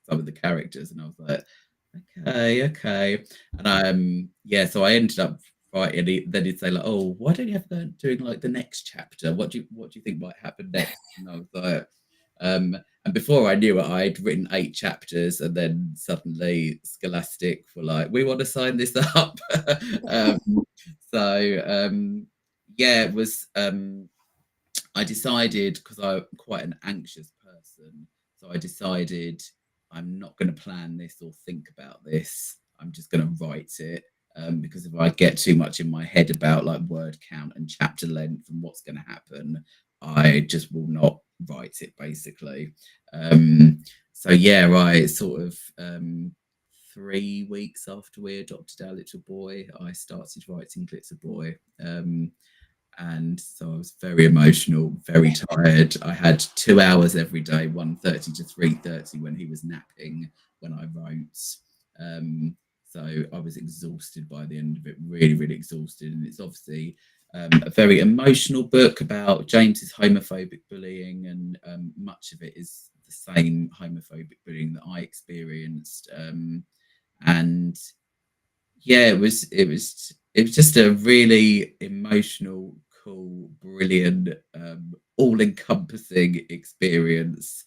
some of the characters? And I was like, okay. And so I ended up writing. Then he'd say like, oh, why don't you have doing like the next chapter? What do you think might happen next? And I was like, and before I knew it, I'd written 8 chapters, and then suddenly Scholastic were like, we want to sign this up. um, it was. I decided, because I'm quite an anxious person, so I decided I'm not going to plan this or think about this. I'm just going to write it, because if I get too much in my head about like word count and chapter length and what's going to happen, I just will not write it, basically. I sort of 3 weeks after we adopted our little boy, I started writing Glitter Boy. And so I was very emotional, very tired. I had 2 hours every day, 1:30 to 3:30 when he was napping, when I wrote. So I was exhausted by the end of it, really, really exhausted. And it's obviously a very emotional book about James's homophobic bullying, and much of it is the same homophobic bullying that I experienced. And yeah, it was just a really emotional, cool, brilliant, all-encompassing experience.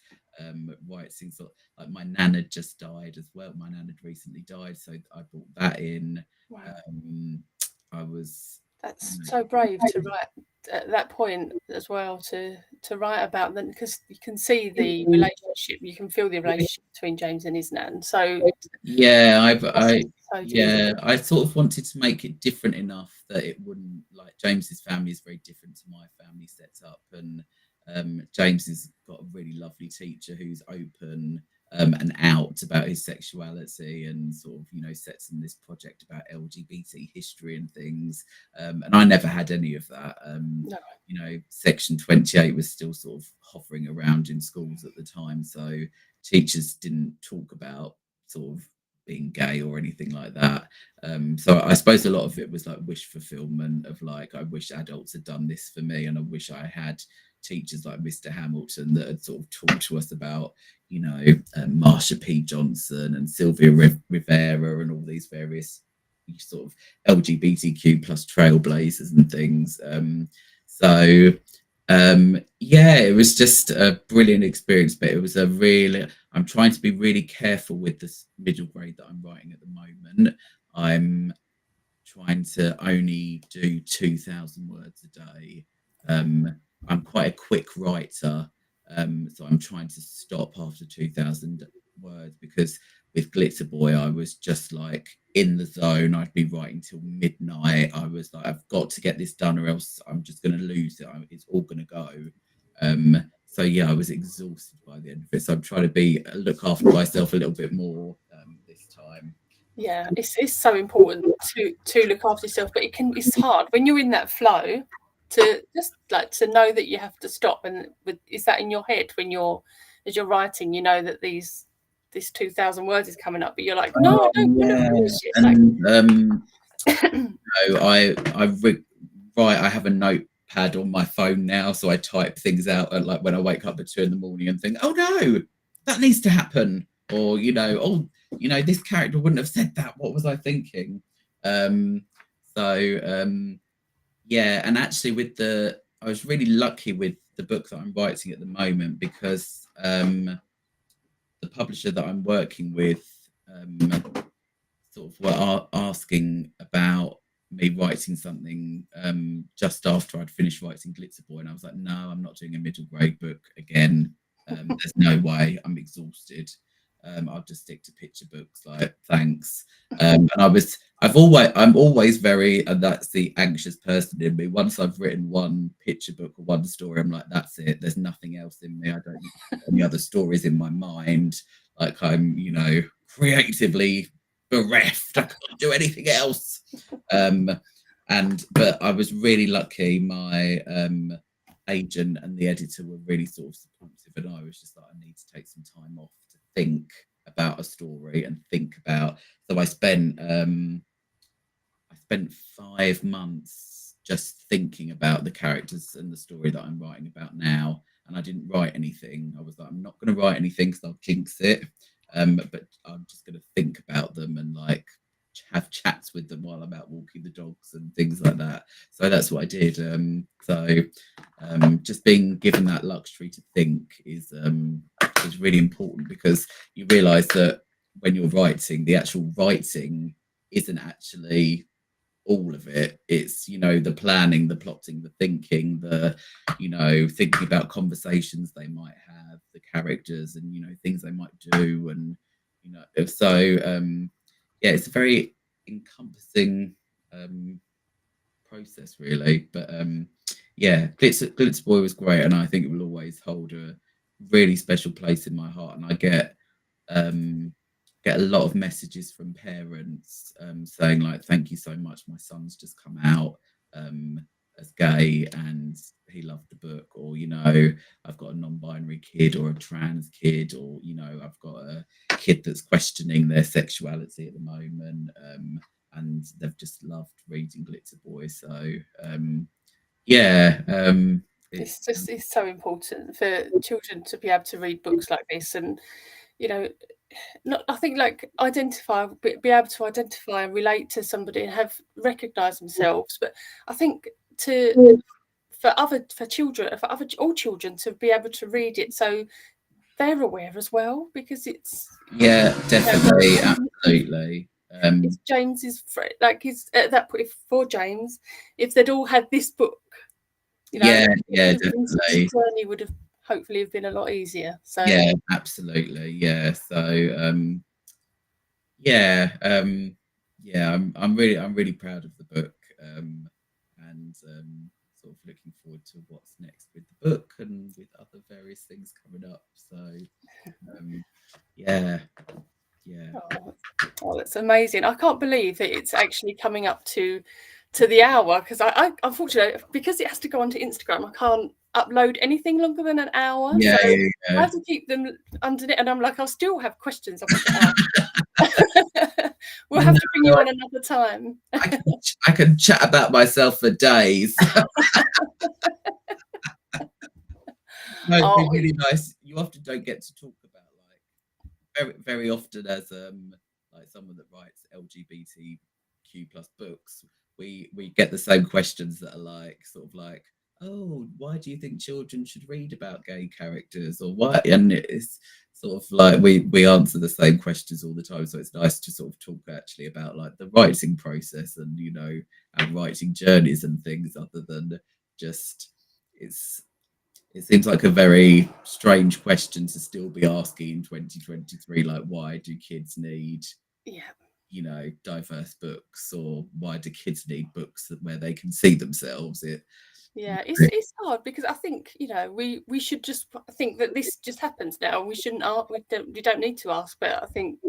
Writing sort of, like, my nan had just died as well. My nan had recently died, so I brought that in. wow. I was. That's so brave to write at that point as well, to write about them, because you can see the relationship, you can feel the relationship between James and his nan. So Yeah, so I sort of wanted to make it different enough that it wouldn't, like, James's family is very different to my family set up, and James has got a really lovely teacher who's open and out about his sexuality, and sort of, sets in this project about LGBT history and things. And I never had any of that. no. Section 28 was still sort of hovering around in schools at the time, so teachers didn't talk about sort of being gay or anything like that. So I suppose a lot of it was like wish fulfillment of, like, I wish adults had done this for me, and I wish I had teachers like Mr. Hamilton that had sort of talked to us about, Marsha P. Johnson and Sylvia Rivera and all these various sort of LGBTQ plus trailblazers and things. It was just a brilliant experience, but it was I'm trying to be really careful with this middle grade that I'm writing at the moment. I'm trying to only do 2,000 words a day. I'm quite a quick writer, so I'm trying to stop after 2,000 words, because with Glitter Boy, I was just like in the zone. I'd be writing till midnight. I was like, I've got to get this done, or else I'm just going to lose it. It's all going to go. I was exhausted by the end of it. So I'm trying to look after myself a little bit more this time. Yeah, it's so important to look after yourself, but it's hard when you're in that flow. to just like to know that you have to stop. And is that in your head when as you're writing, you know that this 2,000 words is coming up, but you're like, no, I don't want to finish it. And I have a notepad on my phone now, so I type things out at, like when I wake up at 2 a.m. and think, oh no, that needs to happen, or this character wouldn't have said that. What was I thinking? Yeah, and actually I was really lucky with the book that I'm writing at the moment, because the publisher that I'm working with sort of were asking about me writing something just after I'd finished writing Glitzer Boy, and I was like, no, I'm not doing a middle grade book again. There's no way. I'm exhausted. I'll just stick to picture books. Like, thanks. And I'm always very, and that's the anxious person in me. Once I've written one picture book or one story, I'm like, that's it. There's nothing else in me. I don't need any other stories in my mind. Like, I'm, creatively bereft. I can't do anything else. But I was really lucky. My agent and the editor were really sort of supportive, and I was just like, I need to take some time off to think about a story and think about. So I spent 5 months just thinking about the characters and the story that I'm writing about now, and I didn't write anything. I was like, I'm not going to write anything because I'll jinx it. But I'm just going to think about them and like have chats with them while I'm out walking the dogs and things like that. So that's what I did. Just being given that luxury to think is really important, because you realise that when you're writing, the actual writing isn't actually all of it. It's, the planning, the plotting, the thinking, thinking about conversations they might have, the characters, and things they might do, and it's a very encompassing process, really. But Glitz Boy was great, and I think it will always hold a really special place in my heart. And I get a lot of messages from parents saying like, thank you so much, my son's just come out as gay and he loved the book, or I've got a non-binary kid or a trans kid, or I've got a kid that's questioning their sexuality at the moment, and they've just loved reading Glitzer Boy. So it's so important for children to be able to read books like this, and I think like be able to identify and relate to somebody and recognize themselves. But I think for all children to be able to read it, so they're aware as well, because it's definitely, absolutely. If James is he's at that point, for James, if they'd all had this book, definitely, his journey would have hopefully been a lot easier. So absolutely, so I'm really proud of the book, and sort of looking forward to what's next with the book and with other various things coming up. So Oh, that's amazing. I can't believe that it's actually coming up to the hour, because I unfortunately, because it has to go onto Instagram, I can't upload anything longer than an hour. I have to keep them underneath, and I'm like, I'll still have questions I want to ask. We'll have to bring you on another time. I can chat about myself for days. No, it'd be really nice. You often don't get to talk about, like, very often as like someone that writes LGBTQ plus books, we get the same questions that are like sort of like, oh, why do you think children should read about gay characters, or why? And it's sort of like we answer the same questions all the time. So it's nice to sort of talk actually about like the writing process and our writing journeys and things, other than just it seems like a very strange question to still be asking in 2023. Like, why do kids need diverse books, or why do kids need books where they can see themselves? It's hard, because I think we should just think that this just happens now. We shouldn't ask. We don't need to ask. But I think,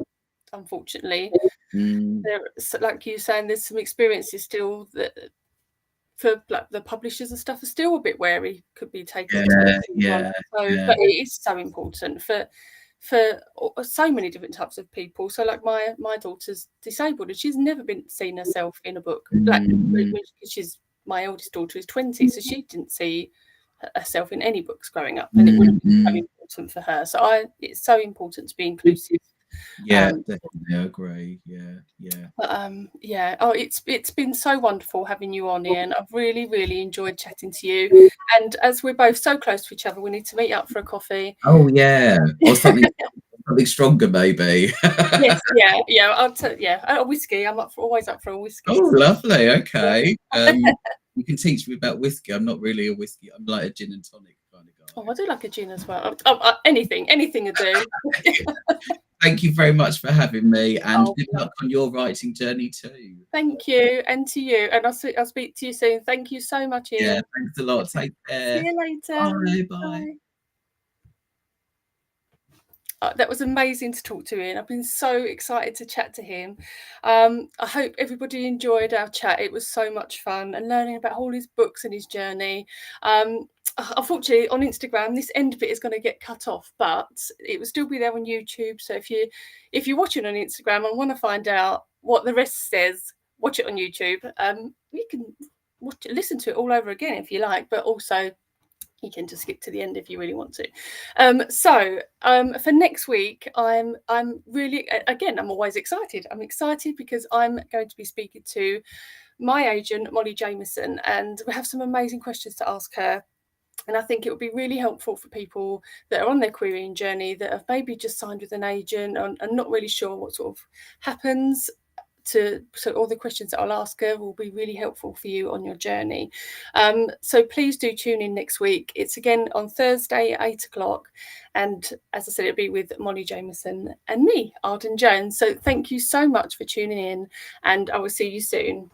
unfortunately, there, like you saying, there's some experiences still that for like the publishers and stuff are still a bit wary, could be taken. Yeah. But it is so important for so many different types of people. So like my daughter's disabled and she's never been seen herself in a book. Like she's my eldest daughter is 20, so she didn't see herself in any books growing up, and it would have been so important for her. So it's so important to be inclusive. Yeah, definitely, I agree. Yeah. But oh, it's been so wonderful having you on, Ian. I've really enjoyed chatting to you. And as we're both so close to each other, we need to meet up for a coffee. Oh yeah, or something stronger maybe. Yes, yeah. A whiskey. I'm always up for a whiskey. Oh, lovely. Okay. You can teach me about whiskey. I'm not really a whiskey. I'm like a gin and tonic kind of guy. Oh, I do like a gin as well. Anything I do. Thank you very much for having me, and good luck on your writing journey too. Thank you, and to you, and I'll speak to you soon. Thank you so much, Ian. Yeah, thanks a lot. Take care. See you later. Bye. That was amazing to talk to Ian. I've been so excited to chat to him. I hope everybody enjoyed our chat. It was so much fun, and learning about all his books and his journey. Unfortunately, on Instagram, this end bit is going to get cut off, but it will still be there on YouTube. So if you're watching on Instagram and want to find out what the rest says, watch it on YouTube. You can listen to it all over again if you like, but also you can just skip to the end if you really want to. So for next week, I'm really, again, I'm always excited. I'm excited because I'm going to be speaking to my agent, Molly Jameson, and we have some amazing questions to ask her. And I think it would be really helpful for people that are on their querying journey, that have maybe just signed with an agent and not really sure what sort of happens. So all the questions that I'll ask her will be really helpful for you on your journey. So please do tune in next week. It's again on Thursday at 8 o'clock. And as I said, it'll be with Molly Jameson and me, Arden Jones. So thank you so much for tuning in, and I will see you soon.